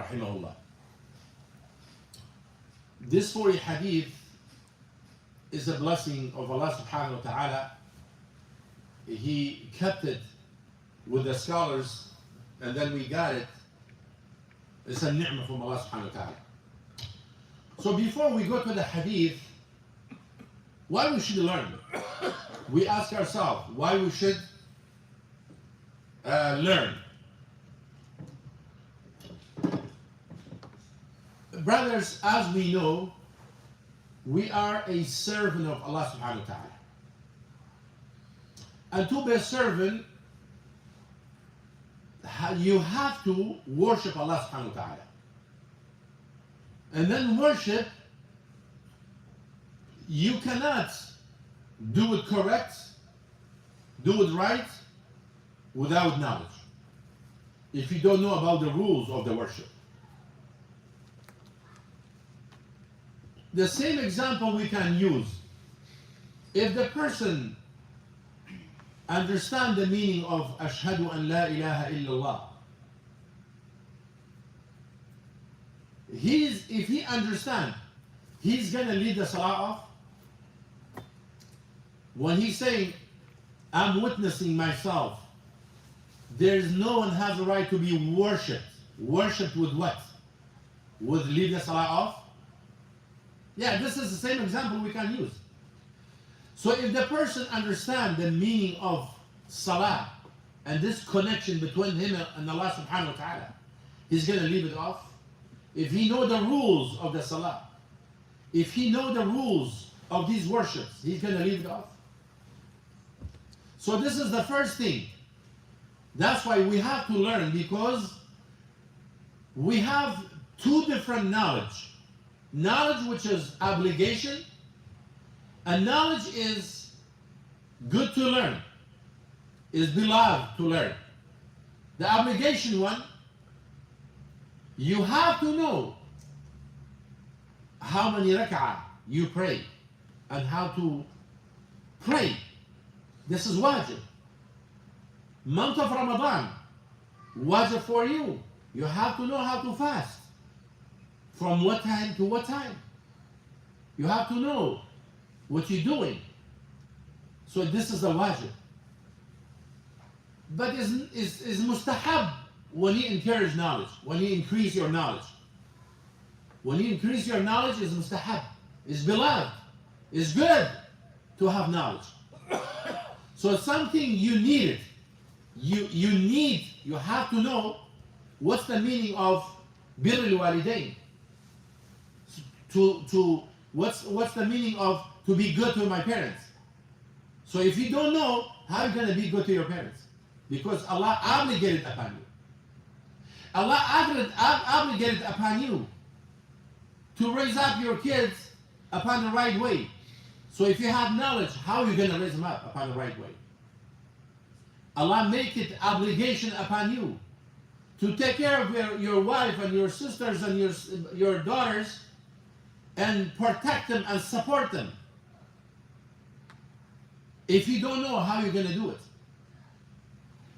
rahimahullah. This 40 hadith is a blessing of Allah subhanahu wa ta'ala. He kept it with the scholars and then we got it. It's a ni'mah from Allah subhanahu wa ta'ala. So before we go to the hadith, why we should learn? We ask ourselves why we should learn. Brothers, as we know, we are a servant of Allah subhanahu wa ta'ala. And to be a servant, you have to worship Allah subhanahu wa ta'ala. And then worship, you cannot do it correct, do it right, without knowledge. If you don't know about the rules of the worship. The same example we can use. If the person understands the meaning of Ashhadu an la ilaha illallah, if he understands, he's going to lead the salah off. When he's saying, I'm witnessing myself, there's no one has the right to be worshipped. Worshipped with what? With lead the salah off? Yeah, this is the same example we can use. So if the person understands the meaning of salah and this connection between him and Allah subhanahu wa ta'ala, he's going to leave it off. If he knows the rules of the salah, if he knows the rules of these worships, he's going to leave it off. So this is the first thing. That's why we have to learn, because we have two different knowledge. Knowledge which is obligation, and knowledge is good to learn, is beloved to learn. The obligation one, you have to know how many rak'ah you pray and how to pray. This is wajib. Month of Ramadan, wajib for you. You have to know how to fast. From what time to what time? You have to know what you're doing. So this is the wajib. But is mustahab when you encourage knowledge, when you increase your knowledge. When you increase your knowledge, is mustahab, is beloved, is good to have knowledge. So it's something you need it. You have to know what's the meaning of birr al-walidain. What's the meaning of to be good to my parents? So if you don't know, how are you going to be good to your parents? Because Allah obligated upon you. Allah obligated upon you to raise up your kids upon the right way. So if you have knowledge, how are you going to raise them up upon the right way? Allah make it obligation upon you to take care of your wife and your sisters and your daughters, and protect them and support them. If you don't know how you're going to do it,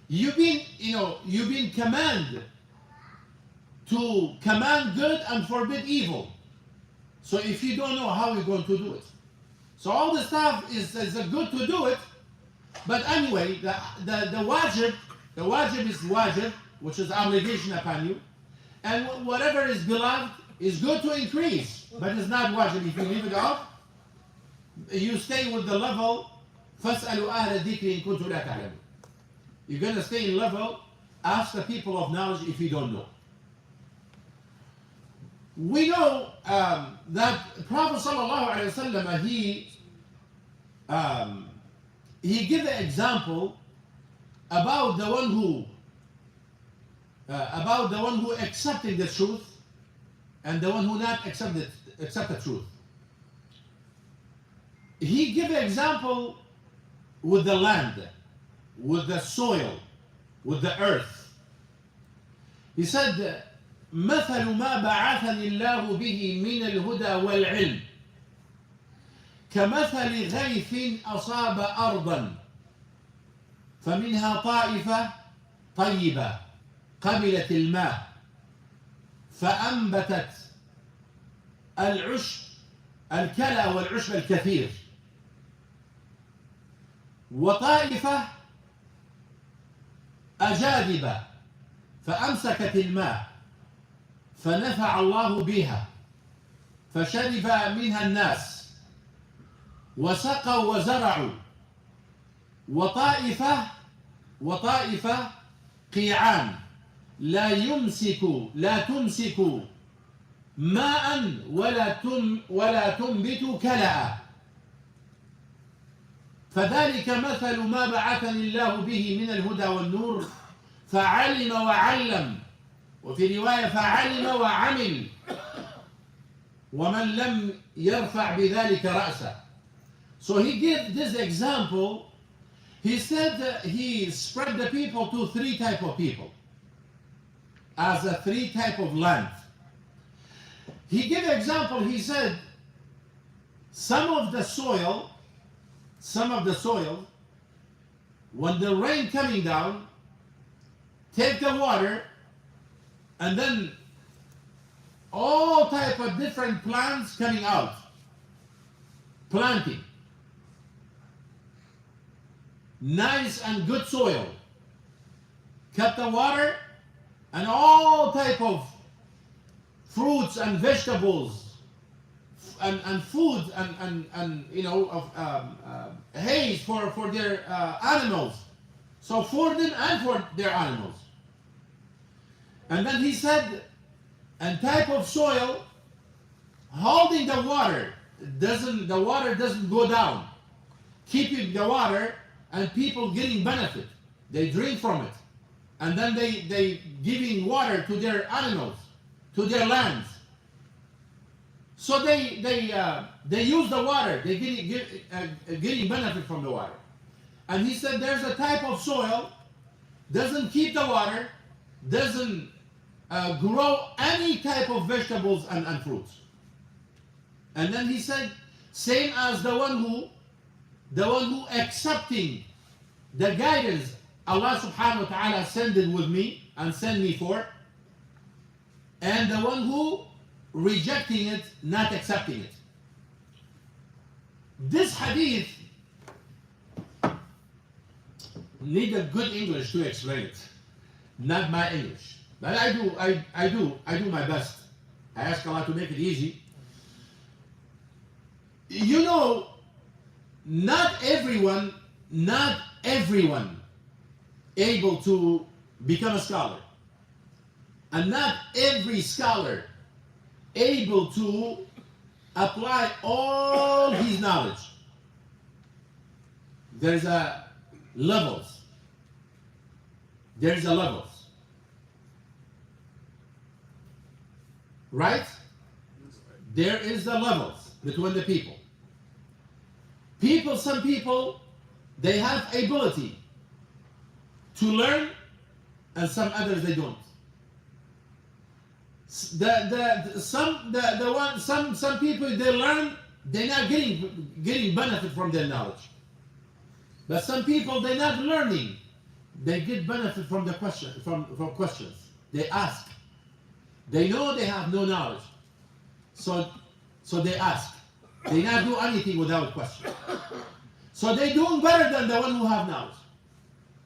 you've been commanded to command good and forbid evil. So if you don't know how you're going to do it, so all this stuff is good to do it. But anyway, the wajib is wajib, which is obligation upon you, and whatever is beloved is good to increase, but it's not wajib. If you leave it off, you stay with the level. فَاسْأَلُوا أَهْلَ الذِّكْرِ إِن كُنتُمْ لَا تَعْلَمُونَ. You're going to stay in level. Ask the people of knowledge if you don't know. We know that Prophet sallallahu alaihi wasallam, he gave an example about the one who accepted the truth and the one who not accept the truth. He gave an example with the land, with the soil, with the earth. He said, مثل ما بعثني الله به من الهدى والعلم كمثل غيث أصاب أرضا فمنها طائفة طيبة قبلت الماء فأنبتت العشب الكلى والعشب الكثير، وطائفة أجاذب فأمسكت الماء فنفع الله بها فشرب منها الناس وسقوا وزرعوا، وطائفة قيعان لا تمسك ماء ولا تنبت كلأ، فذلك مثل ما بعثني الله به من الهدى والنور، فعلم وعلم، وفي رواية فعلم وعمل، ومن لم يرفع بذلك رأسه. So he gave this example. He said he spread the people to three type of people as a three type of land. He gave an example. He said some of the soil, when the rain coming down, take the water, and then all type of different plants coming out, planting. Nice and good soil. Cut the water, and all type of fruits and vegetables and food and you know of hay for their animals. So for them and for their animals. And then he said, and type of soil holding the water, the water doesn't go down, keeping the water, and people getting benefit. They drink from it, and then they giving water to their animals, to their lands. So they use the water. They getting benefit from the water. And he said there's a type of soil doesn't keep the water, doesn't grow any type of vegetables and fruits. And then he said, same as the one who accepting the guidance Allah subhanahu wa ta'ala sent it with me and sent me for, and the one who rejecting it, not accepting it. This hadith need a good English to explain it, not my English. But I do my best. I ask Allah to make it easy. You know, not everyone able to become a scholar, and not every scholar able to apply all his knowledge. There's a levels. Right? There is the levels between the people. Some people, they have ability to learn, and some others they don't. Some people they learn, they're not getting benefit from their knowledge. But some people they're not learning, they get benefit from the from questions. They ask. They know they have no knowledge, so they ask. They not do anything without question. So they doing better than the one who have knowledge.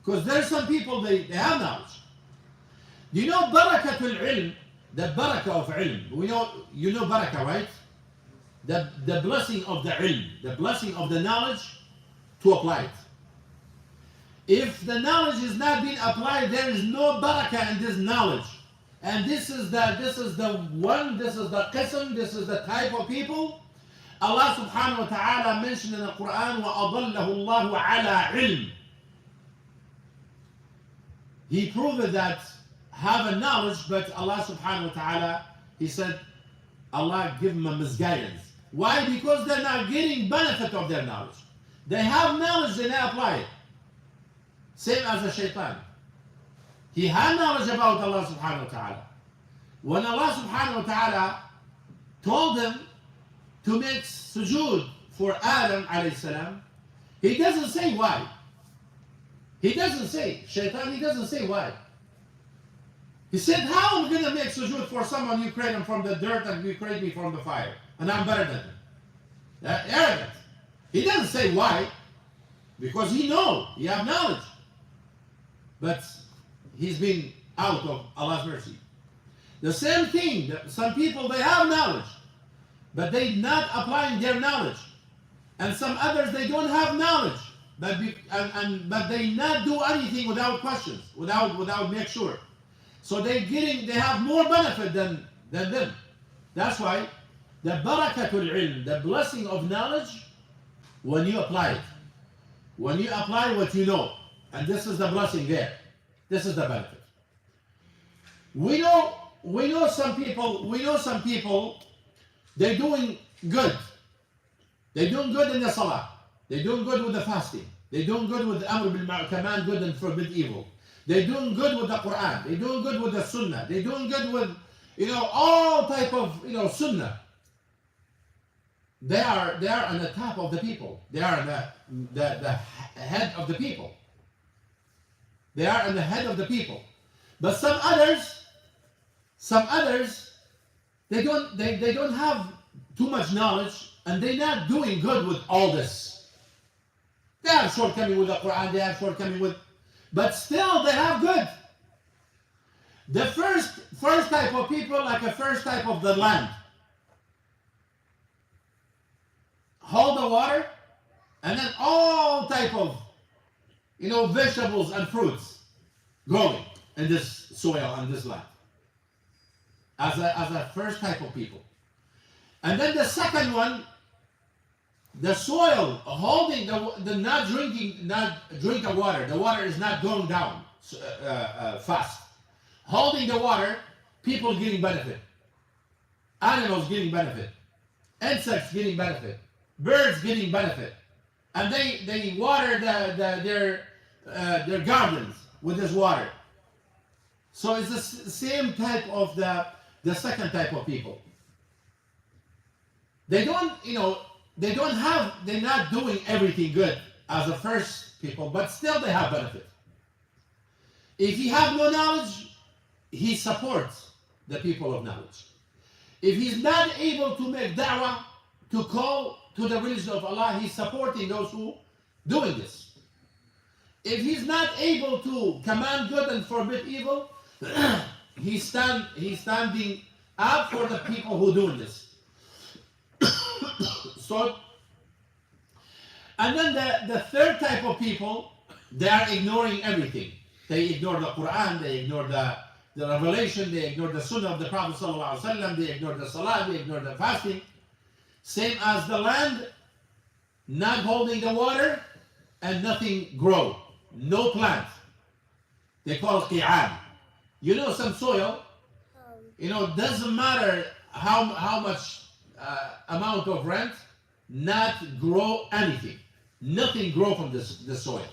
Because there's some people they have knowledge. You know barakatul ilm, the barakah of ilm. You know barakah, right? The blessing of the ilm, the blessing of the knowledge to apply it. If the knowledge is not being applied, there is no barakah in this knowledge. And this is the qism, this is the type of people Allah subhanahu wa ta'ala mentioned in the Quran, وَأَضَلَّهُ اللَّهُ عَلَىٰ عِلْمٍ. He proved that have a knowledge, but Allah subhanahu wa ta'ala, he said, Allah give them a misguidance. Why? Because they're not getting benefit of their knowledge. They have knowledge, they not apply it. Same as the shaitan. He had knowledge about Allah subhanahu wa ta'ala. When Allah subhanahu wa ta'ala told him to make sujood for Adam alayhi salam, he doesn't say why. He doesn't say, shaitan, he doesn't say why. He said, how am I going to make sujood for someone you created him from the dirt and you created me from the fire? And I'm better than him. Arrogant. He doesn't say why. Because he knows. He have knowledge. But he's been out of Allah's mercy. The same thing. That some people, they have knowledge. But they not applying their knowledge. And some others, they don't have knowledge. But they not do anything without questions. Without make sure. So they have more benefit than them. That's why the barakatul ilm, the blessing of knowledge, when you apply it. When you apply what you know. And this is the blessing there. This is the benefit. We know some people, they're doing good. They're doing good in the salah. They're doing good with the fasting. They're doing good with the amr bil ma'ruf, command good and forbid evil. They're doing good with the Quran. They're doing good with the Sunnah. They're doing good with, all type of, Sunnah. They are on the top of the people. They are the head of the people. They are on the head of the people. But some others, they don't have too much knowledge, and they're not doing good with all this. They have shortcoming with the Quran. They have shortcoming with. But still, they have good. The first type of people, like a first type of the land, hold the water, and then all type of, vegetables and fruits growing in this soil and this land. As a first type of people. And then the second one, the soil holding the not drinking water. The water is not going down fast. Holding the water, people getting benefit. Animals getting benefit. Insects getting benefit. Birds getting benefit. And they water their gardens with this water. So it's the same type of the second type of people. They're not doing everything good as the first people, but still they have benefit. If he have no knowledge, he supports the people of knowledge. If he's not able to make da'wah, to call to the religion of Allah, he's supporting those who doing this. If he's not able to command good and forbid evil, he's standing up for the people who doing this. So, and then the third type of people, they are ignoring everything. They ignore the Quran, they ignore the revelation, they ignore the Sunnah of the Prophet ﷺ, they ignore the Salah, they ignore the fasting. Same as the land, not holding the water, and nothing grow. No plant. They call it qi'an. Some soil, doesn't matter how much amount of rent, not grow anything. Nothing grow from this soil.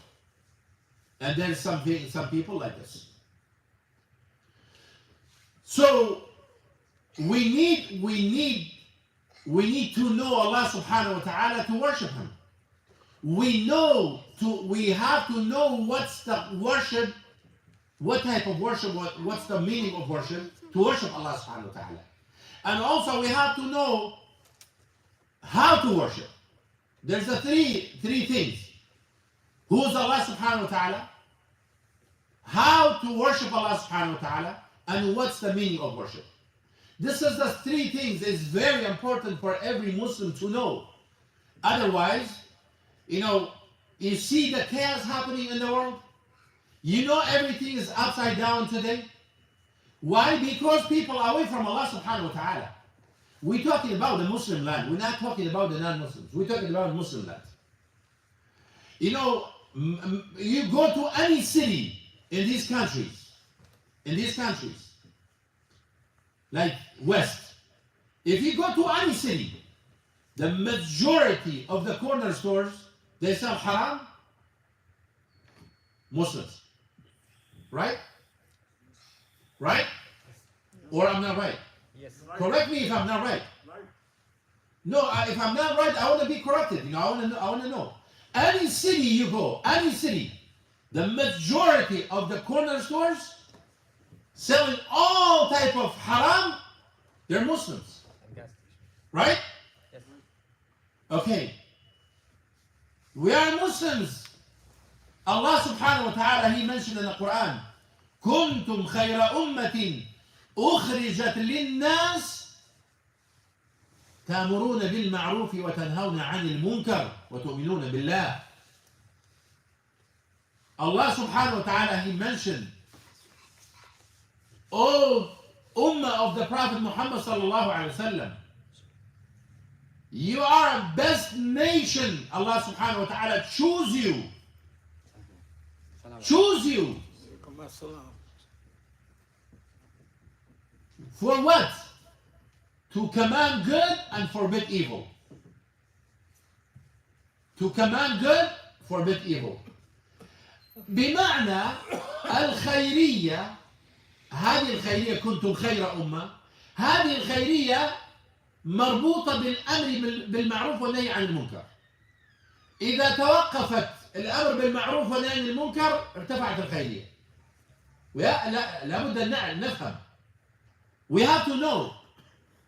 And there's some people like this. So we need to know Allah subhanahu wa ta'ala to worship Him. We have to know what's the worship, what type of worship, what's the meaning of worship, to worship Allah subhanahu wa ta'ala. And also we have to know how to worship. There's the three things. Who is Allah subhanahu wa ta'ala? How to worship Allah subhanahu wa ta'ala? And what's the meaning of worship? This is the three things. It's very important for every Muslim to know. Otherwise, you see the chaos happening in the world. Everything is upside down today. Why? Because people are away from Allah subhanahu wa ta'ala. We're talking about the Muslim land. We're not talking about the non-Muslims. We're talking about Muslim land. You go to any city in these countries, like West, if you go to any city, the majority of the corner stores, they sell haram, Muslims. Right? Right? Or I'm not right? Yes. Correct me if I'm not right. No, if I'm not right, I want to be corrected. I want to know. Any city you go, any city, the majority of the corner stores selling all type of haram, they're Muslims. Right? Yes. Okay. We are Muslims. Allah subhanahu wa ta'ala, He mentioned in the Quran, كنتم خير أمة أخرجت للناس تأمرون بالمعروف وتنهون عن المنكر وتؤمنون بالله. Allah subhanahu wa ta'ala, He mentioned, O Ummah of the Prophet Muhammad sallallahu alayhi wa sallam, you are a best nation. Allah subhanahu wa ta'ala choose you. Choose you. For what? To command good and forbid evil. To command good, forbid evil. بمعنى الخيرية، هذه الخيرية كنتم خير أمة، هذه الخيرية مربوطة بالأمر بالمعروف والنهي عن المنكر. إذا توقفت الأمر بالمعروف والنهي عن المنكر ارتفعت الخيرية. لابد أن نفهم. We have to know.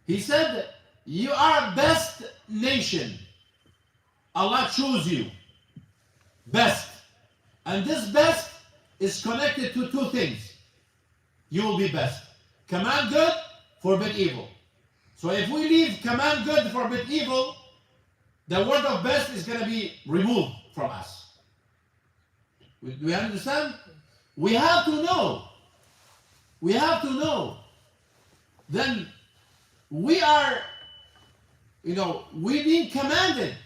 He said, you are best nation. Allah chose you. Best. And this best is connected to two things. You will be best. Command good, forbid evil. So if we leave command good, forbid evil, the word of best is going to be removed from us. Do we understand? We have to know. We have to know. Then we are, we being commanded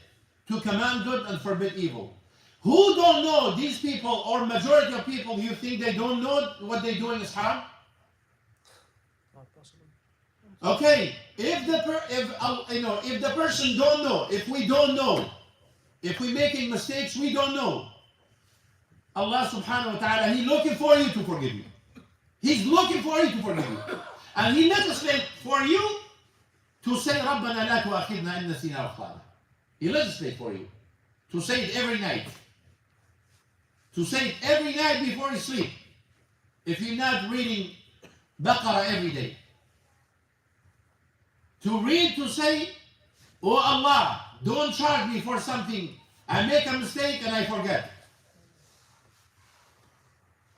to command good and forbid evil. Who don't know, these people or majority of people, you think they don't know what they're doing is haram? Not possible. Okay, if the person don't know, if we don't know, if we're making mistakes, we don't know. Allah subhanahu wa ta'ala, He's looking for you to forgive you. He's looking for you to forgive you. And He legislates for you to say, رَبَّنَا لَا تُؤَاخِذْنَا إِن نَسِينَا أَوْ أَخْطَأْنَا. He legislates for you to say it every night. To say it every night before you sleep. If you're not reading Baqarah every day. To read, to say, oh Allah, don't charge me for something. I make a mistake and I forget.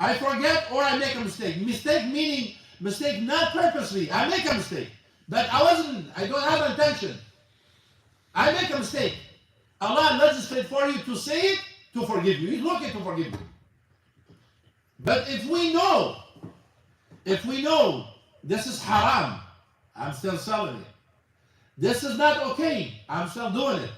I forget or I make a mistake. Mistake meaning mistake not purposely. I make a mistake. But I don't have intention. I make a mistake. Allah legislates for you to say it, to forgive you. He's looking to forgive you. But if we know this is haram, I'm still selling it. This is not okay, I'm still doing it.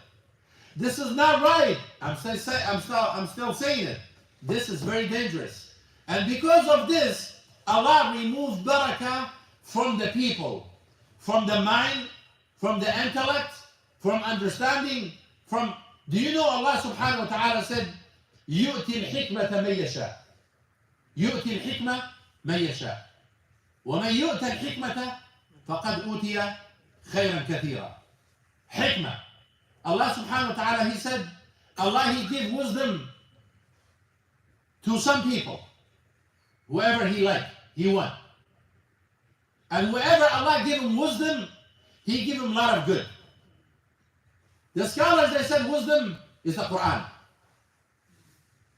This is not right, I'm still saying it. This is very dangerous. And because of this, Allah removed barakah from the people, from the mind, from the intellect, from understanding, do you know Allah subhanahu wa ta'ala said, يُؤْتِي الْحِكْمَةَ مَنْ يَشَاءُ. يُؤْتِي الْحِكْمَةَ مَنْ يَشَاءُ. وَمَنْ يُؤْتَ الْحِكْمَةَ فَقَدْ أُوتِيَ خَيْرًا كَثِيرًا. Hikmah. Allah subhanahu wa ta'ala, He said, He gave wisdom to some people. Whoever He liked, He won. And whoever Allah gave him wisdom, He gave him a lot of good. The scholars, they said wisdom is the Quran.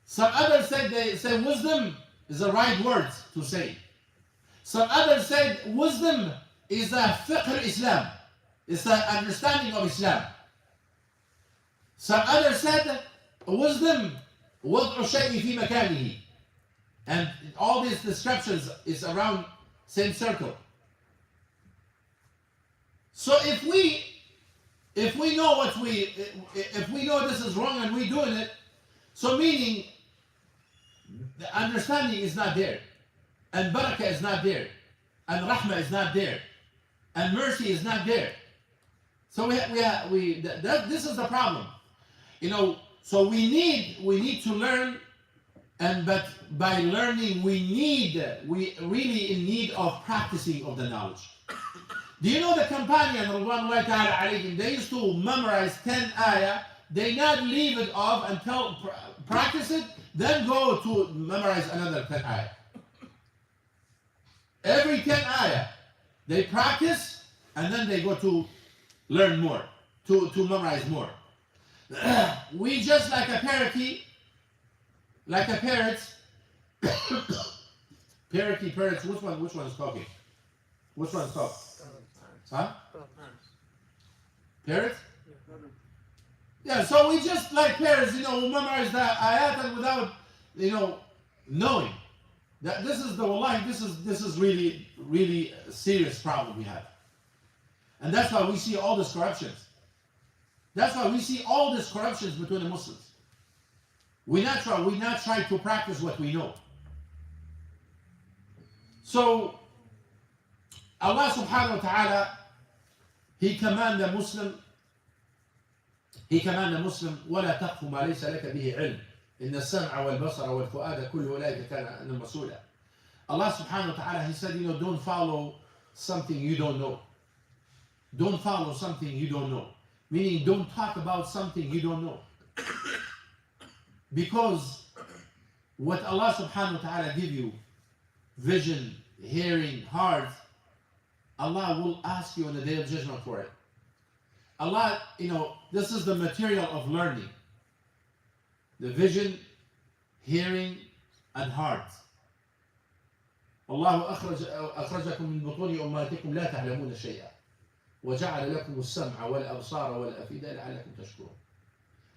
Some others said wisdom is the right words to say. Some others said wisdom is the fiqh al-Islam. It's the understanding of Islam. Some others said wisdom وضع الشيء في مكانه. And all these descriptions is around same circle. So if we know if we know this is wrong and we're doing it, so meaning the understanding is not there, and barakah is not there, and rahmah is not there, and mercy is not there. So this is the problem, So we need to learn, but by learning we really in need of practicing of the knowledge. Do you know the companion, Radwanullahi ta'ala alayhim, they used to memorize 10 ayah, they not leave it off until practice it, then go to memorize another 10 ayah. Every 10 ayah, they practice and then they go to learn more, to memorize more. We just like a parakeet, parrots. Which one is talking? Which one is talking? Huh? Parrots? Yeah, so we just like parrots, who memorize the ayat and without, knowing. That this is the wallahi, this is really, really a serious problem we have. And that's why we see all these corruptions. That's why we see all these corruptions between the Muslims. We not try to practice what we know. So Allah subhanahu wa ta'ala, He command the Muslim, وَلَا تَقْفُ مَا لَيْسَ لَكَ بِهِ عِلْمٍ إِنَّ السَّمْعَ وَالْبَصَرَ وَالْفُؤَادَ كُلُّ أُولَٰئِكَ كَانَ عَنْهُ مَسْئُولًا. Allah subhanahu wa ta'ala, He said, don't follow something you don't know. Don't follow something you don't know. Meaning, don't talk about something you don't know. Because what Allah subhanahu wa ta'ala give you, vision, hearing, heart, Allah will ask you on the day of judgment for it. Allah, this is the material of learning. The vision, hearing, and heart. الله أخرجكم من بطون أمهاتكم لا تعلمون شيئا وجعل لكم السمع والأبصار والأفئدة لعلكم تشكرون.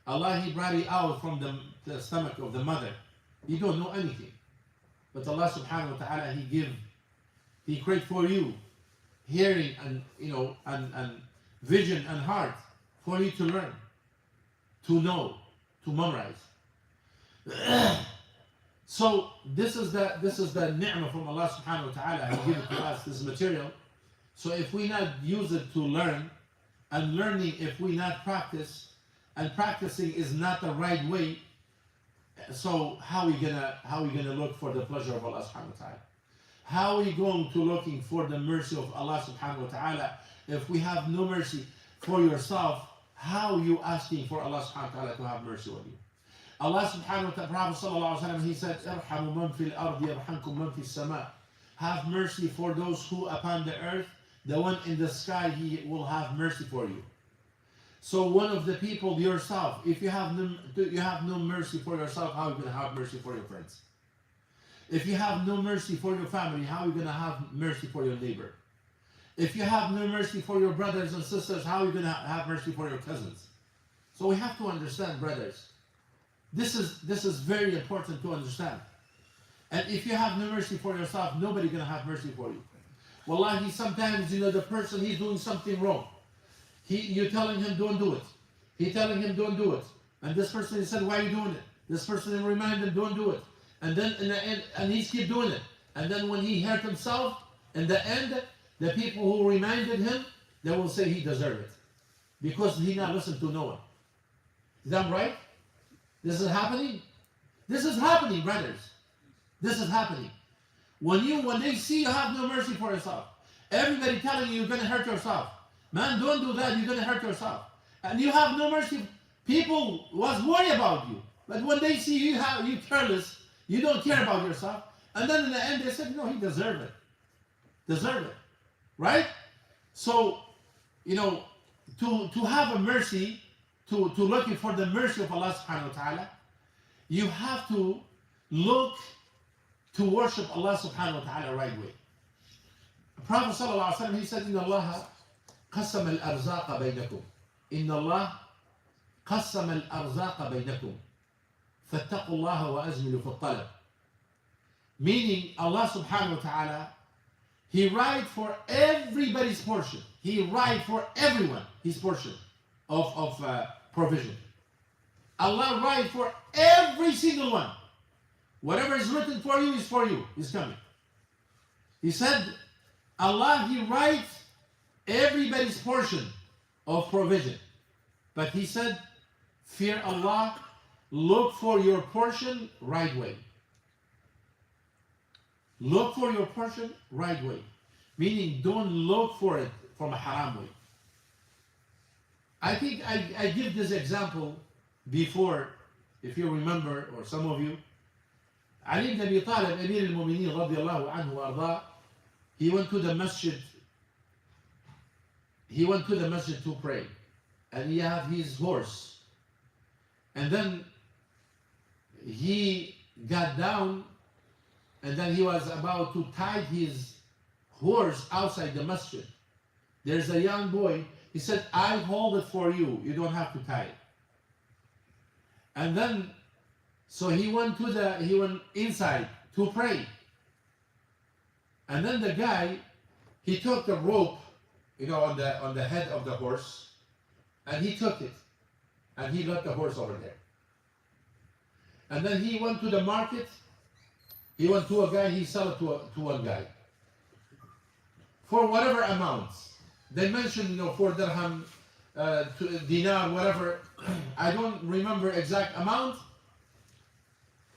Allah, He brought you out from the stomach of the mother. You don't know anything. But Allah subhanahu wa ta'ala, He create for you hearing and and vision and heart for you to learn, to know, to memorize. So this is the ni'mah from Allah subhanahu wa ta'ala. He give it to us, this material. So if we not use it to learn, and learning if we not practice, and practicing is not the right way, so how are we gonna look for the pleasure of Allah subhanahu wa ta'ala? How are we going to looking for the mercy of Allah subhanahu wa ta'ala if we have no mercy for yourself? How are you asking for Allah subhanahu wa ta'ala to have mercy on you? Allah subhanahu wa ta'ala, Prophet sallallahu alaihi wasallam, He said, "Irhamu man fil ardi yarhamkum man fis sama." Have mercy for those who upon the earth, the one in the sky, He will have mercy for you. So one of the people, yourself, if you have no mercy for yourself, how are you going to have mercy for your friends? If you have no mercy for your family, how are you going to have mercy for your neighbor? If you have no mercy for your brothers and sisters, how are you going to have mercy for your cousins? So we have to understand, brothers, this is very important to understand. And if you have no mercy for yourself, nobody's going to have mercy for you. Wallahi, sometimes, the person, he's doing something wrong. You're telling him, don't do it. He's telling him, don't do it. And this person, he said, why are you doing it? This person remind him, don't do it. And then in the end, and he keep doing it. And then when he hurt himself, in the end, the people who reminded him, they will say he deserved it. Because he not listened to no one. Is that right? This is happening? This is happening, brothers. This is happening. When they see you have no mercy for yourself, everybody telling you you're going to hurt yourself. Man, don't do that, you're going to hurt yourself. And you have no mercy. People was worried about you. But when they see you careless, you don't care about yourself. And then in the end they said, no, he deserved it. Deserve it. Right? So, to have a mercy, to looking for the mercy of Allah subhanahu wa ta'ala, you have to look to worship Allah subhanahu wa ta'ala right way. The Prophet sallallahu alaihi wasallam, he said, "Inna Allah qasama al-arzaqa baynakum. Inna Allah qasama al-arzaqa baynakum. Fattaqu Allah wa azmilu fi al-talab." Meaning, Allah subhanahu wa ta'ala, He write for everybody's portion. He write for everyone his portion of provision. Allah write for every single one. Whatever is written for you is for you. Is coming. He said, Allah, He writes everybody's portion of provision. But He said, fear Allah, look for your portion right way. Look for your portion right way. Meaning, don't look for it from a haram way. I think I give this example before, if you remember, or some of you. Ali ibn Abi Talib, Amir al-Mu'mineen radiallahu anhu wa arda, he went to the masjid. He went to the masjid to pray, and he had his horse. And then he got down, and then he was about to tie his horse outside the masjid. There's a young boy. He said, "I'll hold it for you. You don't have to tie it." And then, so he went inside to pray. And then the guy, he took the rope, on the head of the horse, and he took it, and he left the horse over there. And then he went to the market. He went to a guy. He sold it to one guy for whatever amount. They mentioned, 4 dirham, to dinar, whatever. I don't remember exact amount.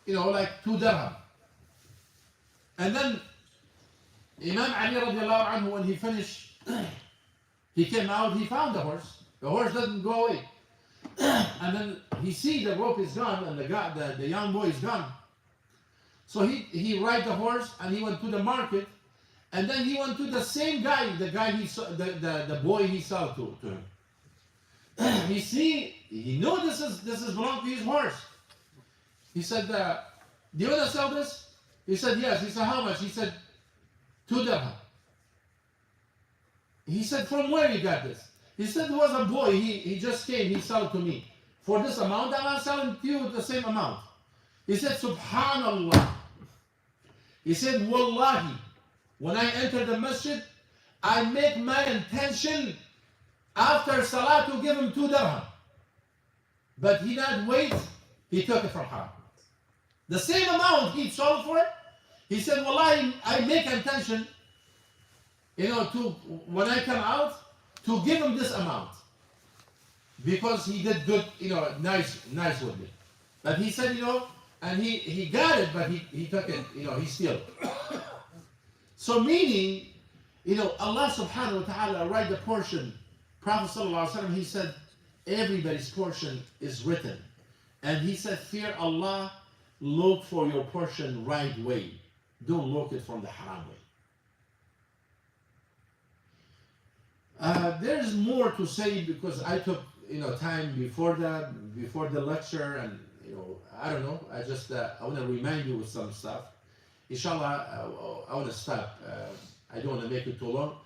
Like 2 dirham. And then Imam Ali radiallahu anhu, when he finished, he came out, he found the horse. The horse doesn't go away. And then he see the rope is gone, and the young boy is gone. So he ride the horse, and he went to the market, and then he went to the same guy, the boy he sold to him. He knew this is belong to his horse. He said, "Do you want to sell this?" He said, "Yes." He said, "How much?" He said, 2 dirham. He said, "From where you got this?" He said, "There was a boy, he just came, he sold to me. For this amount, I'm selling to you the same amount." He said, "Subhanallah." He said, "Wallahi, when I enter the masjid, I make my intention after salah to give him 2 dirham. But he not wait, he took it from haram. The same amount he sold for it." He said, "Wallahi, I make intention, to when I come out, to give him this amount. Because he did good, nice with me." But he said, and he got it, but he took it, he steal it. So meaning, Allah subhanahu wa ta'ala write the portion. Prophet sallallahu alaihi wasallam, he said, everybody's portion is written. And he said, fear Allah, look for your portion right way. Don't look it from the haram way. There's more to say because I took time before the lecture, and I don't know. I just I want to remind you with some stuff. Inshallah, I want to stop. I don't want to make it too long.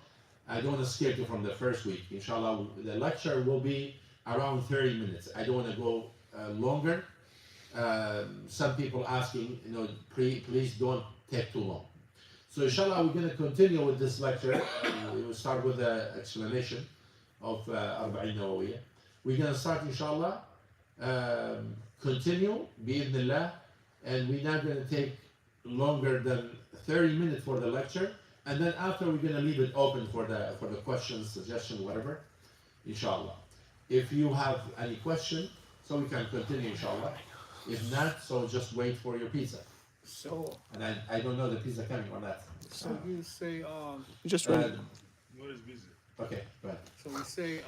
I don't want to scare you from the first week. Inshallah, the lecture will be around 30 minutes. I don't want to go longer. Some people asking, please don't take too long. So inshallah, we're going to continue with this lecture. We will start with the explanation of Arba'in Nawawiyah. We're going to start, inshallah, continue, bi'idhnillah, and we're not going to take longer than 30 minutes for the lecture. And then after, we're going to leave it open for the questions, suggestions, whatever, inshallah. If you have any question, so we can continue, inshallah. If not, so just wait for your pizza. So, And I don't know the pizza coming or not. so you say, Just ready. What is busy? Okay, go ahead. so we say,